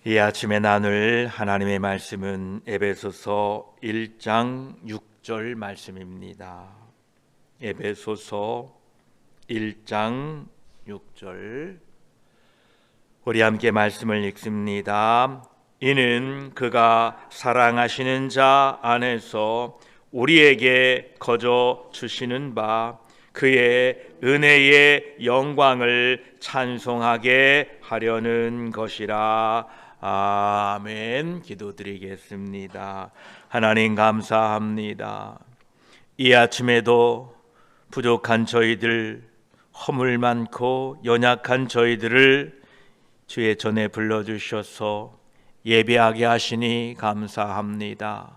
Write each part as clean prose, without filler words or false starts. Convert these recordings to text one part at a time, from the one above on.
이 아침에 나눌 하나님의 말씀은 에베소서 1장 6절 말씀입니다. 에베소서 1장 6절, 우리 함께 말씀을 읽습니다. 이는 그가 사랑하시는 자 안에서 우리에게 거저 주시는 바 그의 은혜의 영광을 찬송하게 하려는 것이라. 아멘. 기도드리겠습니다. 하나님 감사합니다. 이 아침에도 부족한 저희들, 허물 많고 연약한 저희들을 주의 전에 불러주셔서 예배하게 하시니 감사합니다.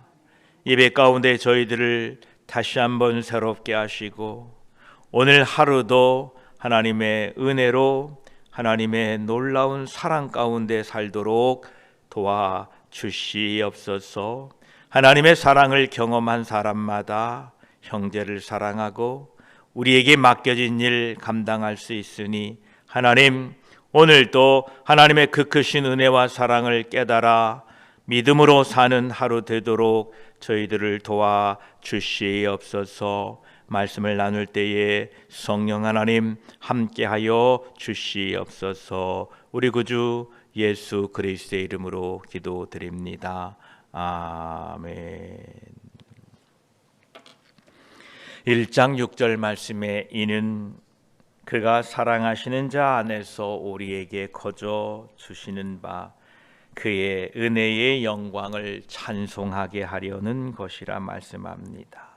예배 가운데 저희들을 다시 한번 새롭게 하시고 오늘 하루도 하나님의 은혜로 하나님의 놀라운 사랑 가운데 살도록 도와주시옵소서. 하나님의 사랑을 경험한 사람마다 형제를 사랑하고 우리에게 맡겨진 일 감당할 수 있으니 하나님, 오늘도 하나님의 그 크신 은혜와 사랑을 깨달아 믿음으로 사는 하루 되도록 저희들을 도와주시옵소서. 말씀을 나눌 때에 성령 하나님 함께하여 주시옵소서. 우리 구주 예수 그리스도의 이름으로 기도드립니다. 아멘. 1장 6절 말씀에 이는 그가 사랑하시는 자 안에서 우리에게 거저 주시는 바 그의 은혜의 영광을 찬송하게 하려는 것이라 말씀합니다.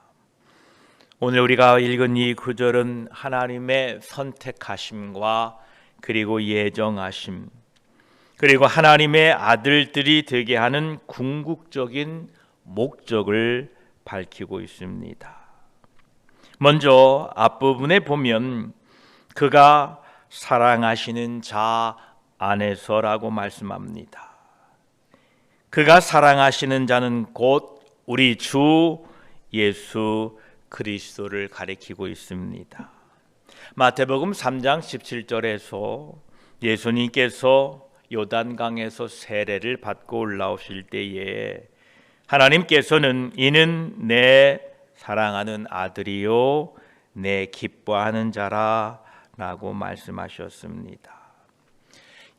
오늘 우리가 읽은 이 구절은 하나님의 선택하심과 그리고 예정하심, 그리고 하나님의 아들들이 되게 하는 궁극적인 목적을 밝히고 있습니다. 먼저 앞부분에 보면 그가 사랑하시는 자 안에서라고 말씀합니다. 그가 사랑하시는 자는 곧 우리 주 예수 그리스도를 가리키고 있습니다. 마태복음 3장 17절에서 예수님께서 요단강에서 세례를 받고 올라오실 때에 하나님께서는 이는 내 사랑하는 아들이요 내 기뻐하는 자라 라고 말씀하셨습니다.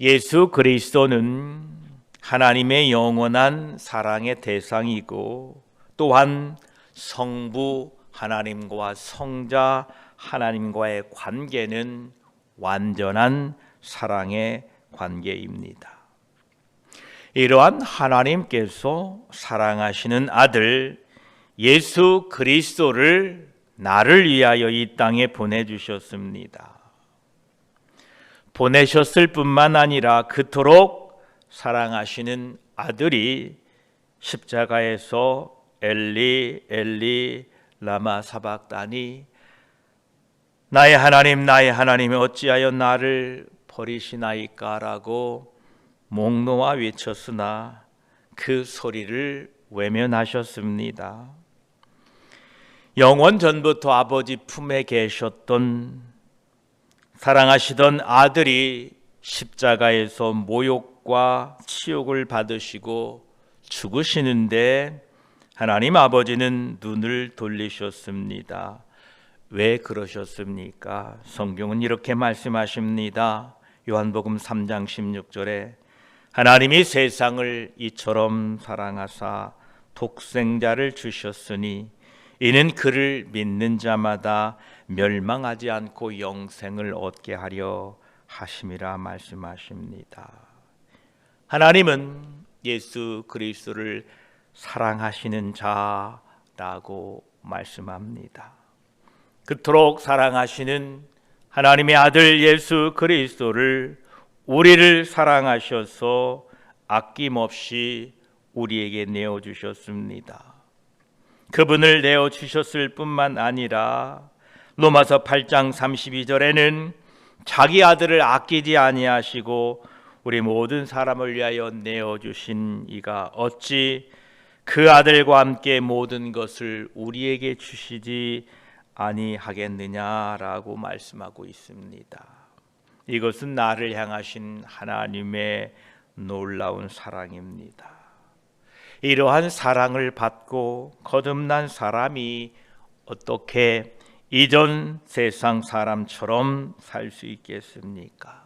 예수 그리스도는 하나님의 영원한 사랑의 대상이고 또한 성부 하나님과 성자 하나님과의 관계는 완전한 사랑의 관계입니다. 이러한 하나님께서 사랑하시는 아들 예수 그리스도를 나를 위하여 이 땅에 보내주셨습니다. 보내셨을 뿐만 아니라 그토록 사랑하시는 아들이 십자가에서 엘리 엘리 라마 사박다니 나의 하나님 어찌하여 나를 버리시나이까 라고 목 놓아 외쳤으나 그 소리를 외면하셨습니다. 영원 전부터 아버지 품에 계셨던 사랑하시던 아들이 십자가에서 모욕과 치욕을 받으시고 죽으시는데 하나님 아버지는 눈을 돌리셨습니다. 왜 그러셨습니까? 성경은 이렇게 말씀하십니다. 요한복음 3장 16절에 하나님이 세상을 이처럼 사랑하사 독생자를 주셨으니 이는 그를 믿는 자마다 멸망하지 않고 영생을 얻게 하려 하심이라 말씀하십니다. 하나님은 예수 그리스도를 사랑하시는 자라고 말씀합니다. 그토록 사랑하시는 하나님의 아들 예수 그리스도를 우리를 사랑하셔서 아낌없이 우리에게 내어주셨습니다. 그분을 내어주셨을 뿐만 아니라 로마서 8장 32절에는 자기 아들을 아끼지 아니하시고 우리 모든 사람을 위하여 내어주신 이가 어찌 그 아들과 함께 모든 것을 우리에게 주시지 아니하겠느냐라고 말씀하고 있습니다. 이것은 나를 향하신 하나님의 놀라운 사랑입니다. 이러한 사랑을 받고 거듭난 사람이 어떻게 이전 세상 사람처럼 살 수 있겠습니까?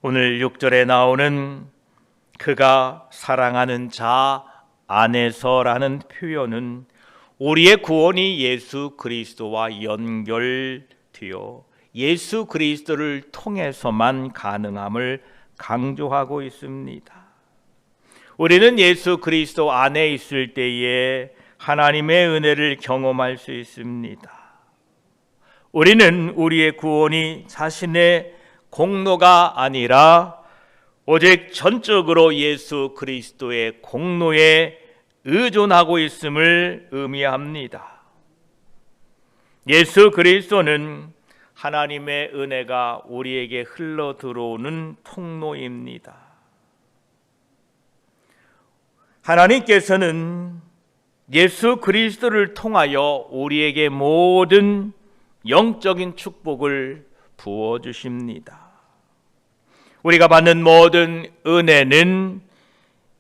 오늘 6절에 나오는 그가 사랑하는 자 안에서라는 표현은 우리의 구원이 예수 그리스도와 연결되어 예수 그리스도를 통해서만 가능함을 강조하고 있습니다. 우리는 예수 그리스도 안에 있을 때에 하나님의 은혜를 경험할 수 있습니다. 우리는 우리의 구원이 자신의 공로가 아니라 오직 전적으로 예수 그리스도의 공로에 의존하고 있음을 의미합니다. 예수 그리스도는 하나님의 은혜가 우리에게 흘러 들어오는 통로입니다. 하나님께서는 예수 그리스도를 통하여 우리에게 모든 영적인 축복을 부어주십니다. 우리가 받는 모든 은혜는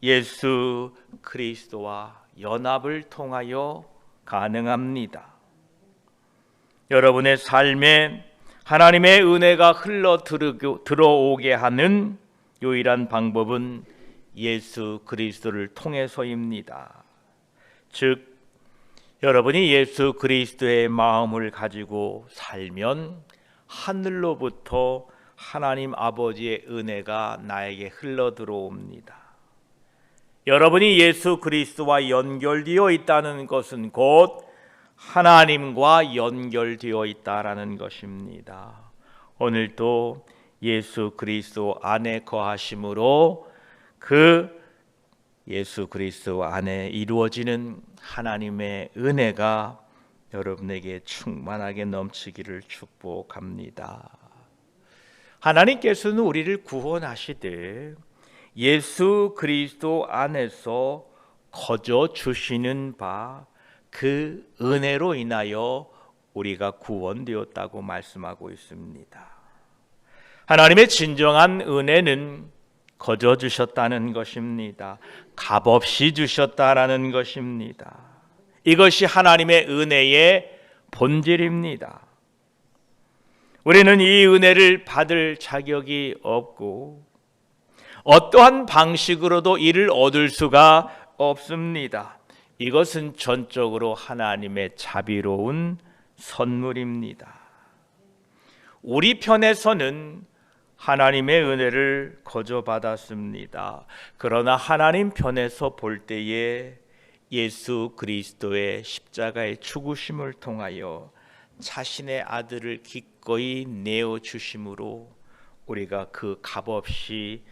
예수 그리스도와 연합을 통하여 가능합니다. 여러분의 삶에 하나님의 은혜가 흘러 들어오게 하는 유일한 방법은 예수 그리스도를 통해서입니다. 즉, 여러분이 예수 그리스도의 마음을 가지고 살면 하늘로부터 하나님 아버지의 은혜가 나에게 흘러 들어옵니다. 여러분이 예수 그리스도와 연결되어 있다는 것은 곧 하나님과 연결되어 있다라는 것입니다. 오늘도 예수 그리스도 안에 거하심으로 그 예수 그리스도 안에 이루어지는 하나님의 은혜가 여러분에게 충만하게 넘치기를 축복합니다. 하나님께서는 우리를 구원하시되 예수 그리스도 안에서 거저 주시는 바 그 은혜로 인하여 우리가 구원되었다고 말씀하고 있습니다. 하나님의 진정한 은혜는 거저 주셨다는 것입니다. 값없이 주셨다라는 것입니다. 이것이 하나님의 은혜의 본질입니다. 우리는 이 은혜를 받을 자격이 없고 어떠한 방식으로도 이를 얻을 수가 없습니다. 이것은 전적으로 하나님의 자비로운 선물입니다. 우리 편에서는 하나님의 은혜를 거저 받았습니다. 그러나 하나님 편에서 볼 때에 예수 그리스도의 십자가의 죽으심을 통하여 자신의 아들을 기꺼이 내어주심으로 우리가 그 값없이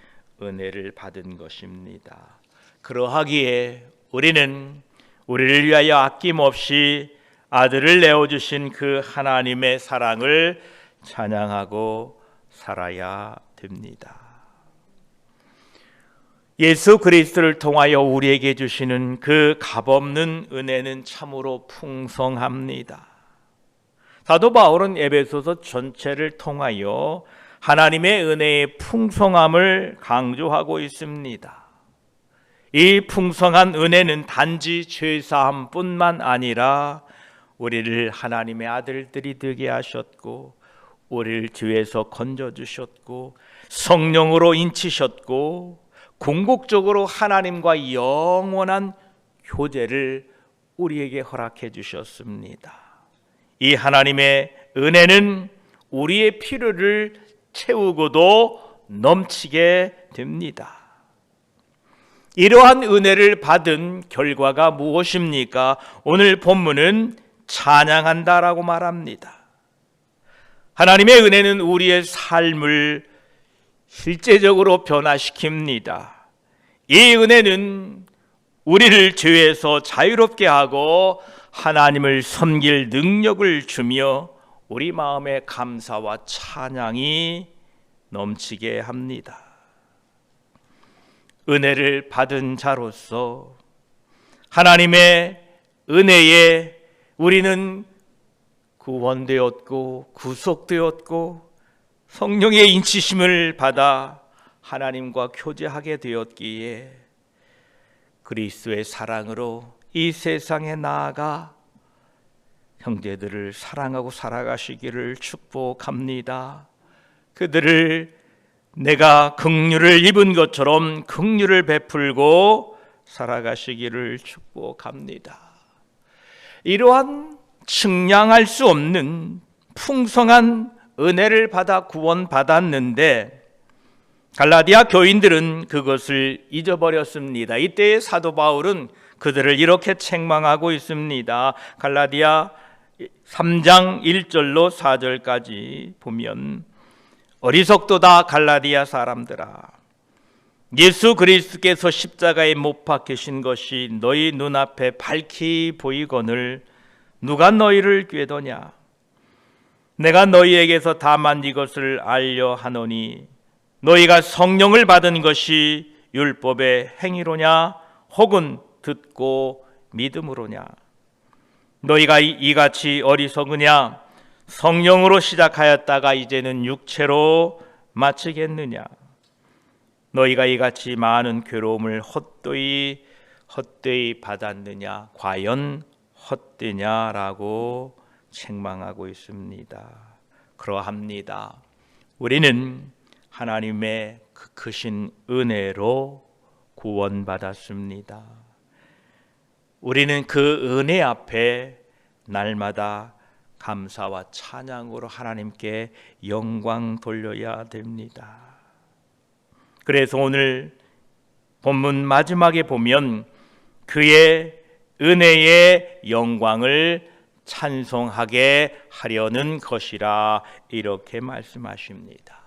은혜를 받은 것입니다. 그러하기에 우리는 우리를 위하여 아낌없이 아들을 내어주신 그 하나님의 사랑을 찬양하고 살아야 됩니다. 예수 그리스도를 통하여 우리에게 주시는 그 값없는 은혜는 참으로 풍성합니다. 사도 바울은 에베소서 전체를 통하여 하나님의 은혜의 풍성함을 강조하고 있습니다. 이 풍성한 은혜는 단지 죄사함뿐만 아니라 우리를 하나님의 아들들이 되게 하셨고 우리를 죄에서 건져주셨고 성령으로 인치셨고 궁극적으로 하나님과 영원한 교제를 우리에게 허락해 주셨습니다. 이 하나님의 은혜는 우리의 필요를 채우고도 넘치게 됩니다. 이러한 은혜를 받은 결과가 무엇입니까? 오늘 본문은 찬양한다라고 말합니다. 하나님의 은혜는 우리의 삶을 실제적으로 변화시킵니다. 이 은혜는 우리를 죄에서 자유롭게 하고 하나님을 섬길 능력을 주며 우리 마음에 감사와 찬양이 넘치게 합니다. 은혜를 받은 자로서 하나님의 은혜에 우리는 구원되었고 구속되었고 성령의 인치심을 받아 하나님과 교제하게 되었기에 그리스도의 사랑으로 이 세상에 나아가 형제들을 사랑하고 살아가시기를 축복합니다. 그들을 내가 긍휼을 입은 것처럼 긍휼을 베풀고 살아가시기를 축복합니다. 이러한 측량할 수 없는 풍성한 은혜를 받아 구원받았는데 갈라디아 교인들은 그것을 잊어버렸습니다. 이때의 사도 바울은 그들을 이렇게 책망하고 있습니다. 갈라디아 3장 1절로 4절까지 보면 어리석도다 갈라디아 사람들아, 예수 그리스도께서 십자가에 못 박히신 것이 너희 눈앞에 밝히 보이거늘 누가 너희를 꾀더냐? 내가 너희에게서 다만 이것을 알려 하노니 너희가 성령을 받은 것이 율법의 행위로냐 혹은 듣고 믿음으로냐? 너희가 이같이 어리석으냐? 성령으로 시작하였다가 이제는 육체로 마치겠느냐? 너희가 이같이 많은 괴로움을 헛되이 받았느냐? 과연 헛되냐라고 책망하고 있습니다. 그러합니다. 우리는 하나님의 그 크신 은혜로 구원받았습니다. 우리는 그 은혜 앞에 날마다 감사와 찬양으로 하나님께 영광 돌려야 됩니다. 그래서 오늘 본문 마지막에 보면 그의 은혜의 영광을 찬송하게 하려는 것이라 이렇게 말씀하십니다.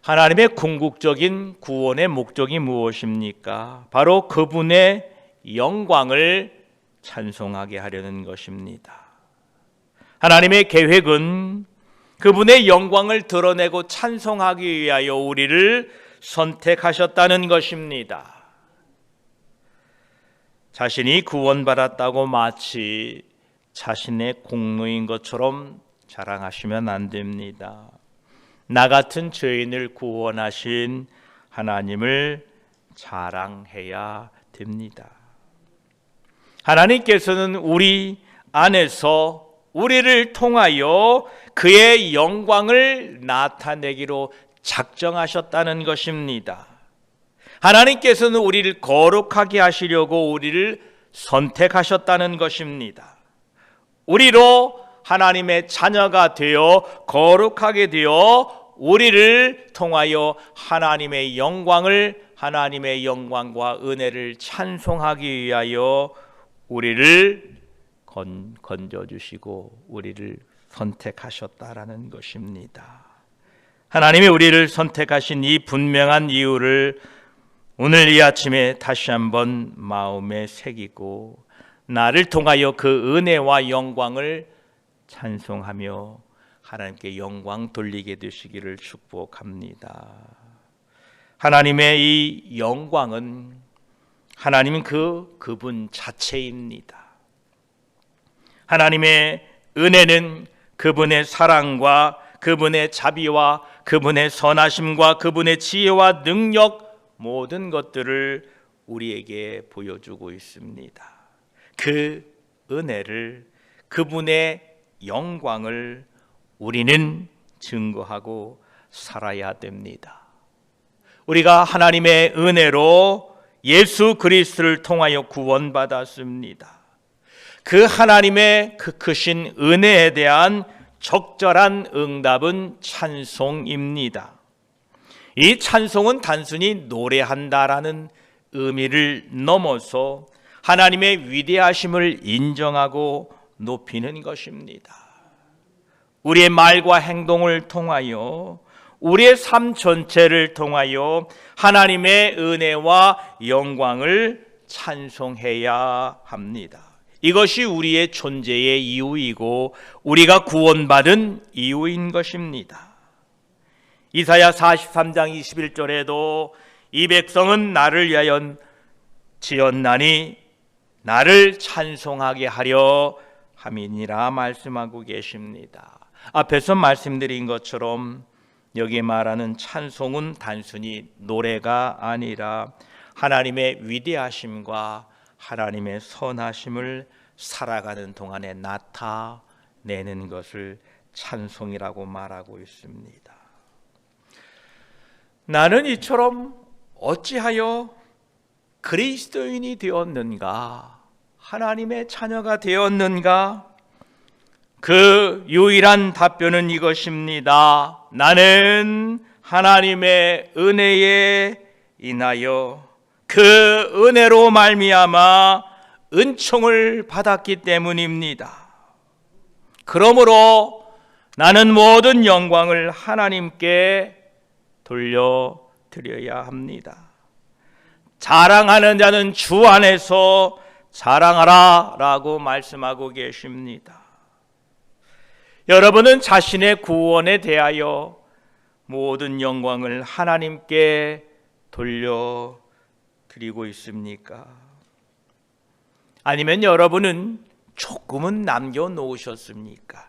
하나님의 궁극적인 구원의 목적이 무엇입니까? 바로 그분의 영광을 찬송하게 하려는 것입니다. 하나님의 계획은 그분의 영광을 드러내고 찬송하기 위하여 우리를 선택하셨다는 것입니다. 자신이 구원받았다고 마치 자신의 공로인 것처럼 자랑하시면 안 됩니다. 나 같은 죄인을 구원하신 하나님을 자랑해야 됩니다. 하나님께서는 우리 안에서 우리를 통하여 그의 영광을 나타내기로 작정하셨다는 것입니다. 하나님께서는 우리를 거룩하게 하시려고 우리를 선택하셨다는 것입니다. 우리로 하나님의 자녀가 되어 거룩하게 되어 우리를 통하여 하나님의 영광과 은혜를 찬송하기 위하여 우리를 건져주시고 우리를 선택하셨다라는 것입니다. 하나님이 우리를 선택하신 이 분명한 이유를 오늘 이 아침에 다시 한번 마음에 새기고 나를 통하여 그 은혜와 영광을 찬송하며 하나님께 영광 돌리게 되시기를 축복합니다. 하나님의 이 영광은 하나님은 그분 자체입니다. 하나님의 은혜는 그분의 사랑과 그분의 자비와 그분의 선하심과 그분의 지혜와 능력 모든 것들을 우리에게 보여주고 있습니다. 그 은혜를 그분의 영광을 우리는 증거하고 살아야 됩니다. 우리가 하나님의 은혜로 예수 그리스도를 통하여 구원받았습니다. 그 하나님의 그 크신 은혜에 대한 적절한 응답은 찬송입니다. 이 찬송은 단순히 노래한다라는 의미를 넘어서 하나님의 위대하심을 인정하고 높이는 것입니다. 우리의 말과 행동을 통하여 우리의 삶 전체를 통하여 하나님의 은혜와 영광을 찬송해야 합니다. 이것이 우리의 존재의 이유이고 우리가 구원받은 이유인 것입니다. 이사야 43장 21절에도 이 백성은 나를 위하여 지었나니 나를 찬송하게 하려 함이니라 말씀하고 계십니다. 앞에서 말씀드린 것처럼 여기 말하는 찬송은 단순히 노래가 아니라 하나님의 위대하심과 하나님의 선하심을 살아가는 동안에 나타내는 것을 찬송이라고 말하고 있습니다. 나는 이처럼 어찌하여 그리스도인이 되었는가, 하나님의 자녀가 되었는가? 그 유일한 답변은 이것입니다. 나는 하나님의 은혜에 인하여 그 은혜로 말미암아 은총을 받았기 때문입니다. 그러므로 나는 모든 영광을 하나님께 돌려드려야 합니다. 자랑하는 자는 주 안에서 자랑하라 라고 말씀하고 계십니다. 여러분은 자신의 구원에 대하여 모든 영광을 하나님께 돌려드리고 있습니까? 아니면 여러분은 조금은 남겨놓으셨습니까?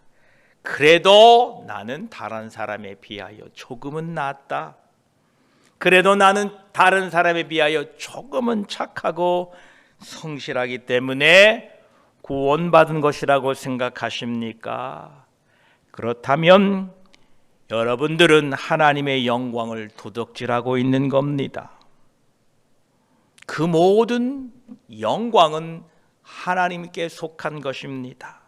그래도 나는 다른 사람에 비하여 조금은 낫다. 그래도 나는 다른 사람에 비하여 조금은 착하고 성실하기 때문에 구원받은 것이라고 생각하십니까? 그렇다면 여러분들은 하나님의 영광을 도둑질하고 있는 겁니다. 그 모든 영광은 하나님께 속한 것입니다.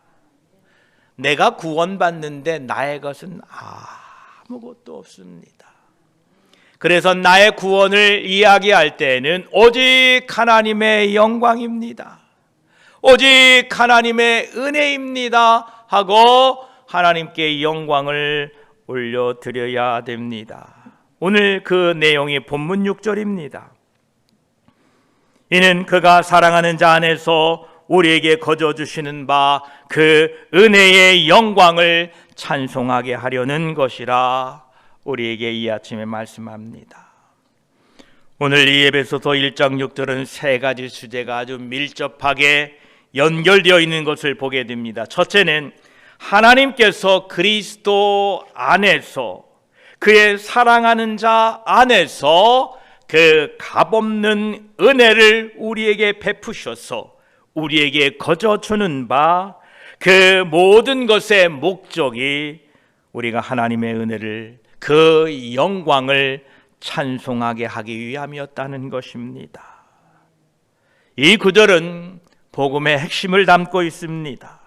내가 구원받는데 나의 것은 아무것도 없습니다. 그래서 나의 구원을 이야기할 때에는 오직 하나님의 영광입니다. 오직 하나님의 은혜입니다 하고 하나님께 영광을 올려드려야 됩니다. 오늘 그 내용이 본문 6절입니다. 이는 그가 사랑하는 자 안에서 우리에게 거저 주시는 바 그 은혜의 영광을 찬송하게 하려는 것이라 우리에게 이 아침에 말씀합니다. 오늘 이 에베소서 1장 6절은 세 가지 주제가 아주 밀접하게 연결되어 있는 것을 보게 됩니다. 첫째는 하나님께서 그리스도 안에서 그의 사랑하는 자 안에서 그 값없는 은혜를 우리에게 베푸셔서 우리에게 거저 주는 바 그 모든 것의 목적이 우리가 하나님의 은혜를 그 영광을 찬송하게 하기 위함이었다는 것입니다. 이 구절은 복음의 핵심을 담고 있습니다.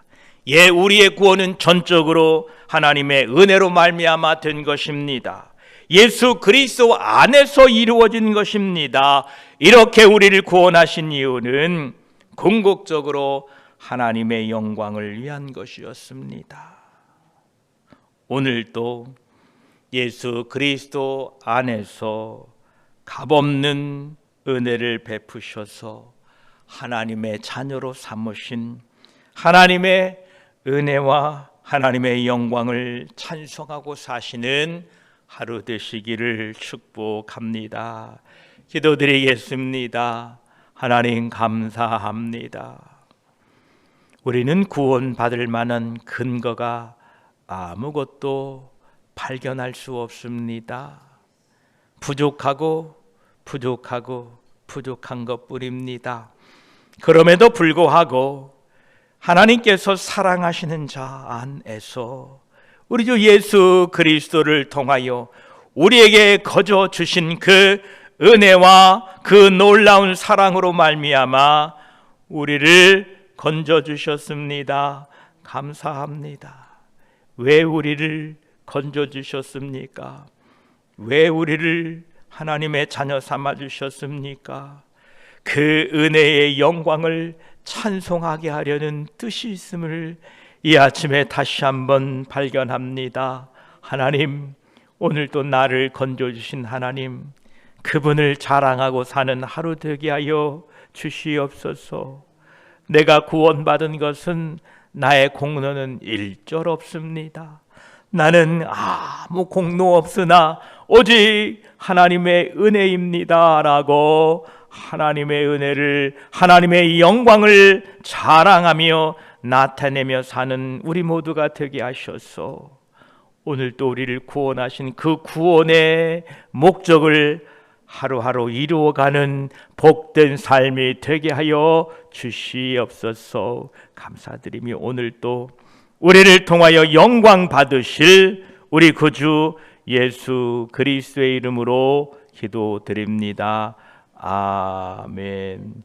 우리의 구원은 전적으로 하나님의 은혜로 말미암아 된 것입니다. 예수 그리스도 안에서 이루어진 것입니다. 이렇게 우리를 구원하신 이유는 궁극적으로 하나님의 영광을 위한 것이었습니다. 오늘도 예수 그리스도 안에서 값없는 은혜를 베푸셔서 하나님의 자녀로 삼으신 하나님의 은혜와 하나님의 영광을 찬송하고 사시는 하루 되시기를 축복합니다. 기도드리겠습니다. 하나님 감사합니다. 우리는 구원받을 만한 근거가 아무것도 발견할 수 없습니다. 부족한 것뿐입니다. 그럼에도 불구하고 하나님께서 사랑하시는 자 안에서 우리 주 예수 그리스도를 통하여 우리에게 거저 주신 그 은혜와 그 놀라운 사랑으로 말미암아 우리를 건져 주셨습니다. 감사합니다. 왜 우리를 건져 주셨습니까? 왜 우리를 하나님의 자녀 삼아 주셨습니까? 그 은혜의 영광을 찬송하게 하려는 뜻이 있음을 이 아침에 다시 한번 발견합니다. 하나님, 오늘도 나를 건져주신 하나님, 그분을 자랑하고 사는 하루 되게 하여 주시옵소서. 내가 구원받은 것은 나의 공로는 일절 없습니다. 나는 아무 공로 없으나 오직 하나님의 은혜입니다 라고 하나님의 은혜를, 하나님의 영광을 자랑하며 나타내며 사는 우리 모두가 되게 하셔서 오늘 또 우리를 구원하신 그 구원의 목적을 하루하루 이루어가는 복된 삶이 되게 하여 주시옵소서. 감사드리며 오늘 또 우리를 통하여 영광 받으실 우리 구주 예수 그리스도의 이름으로 기도드립니다. 아멘.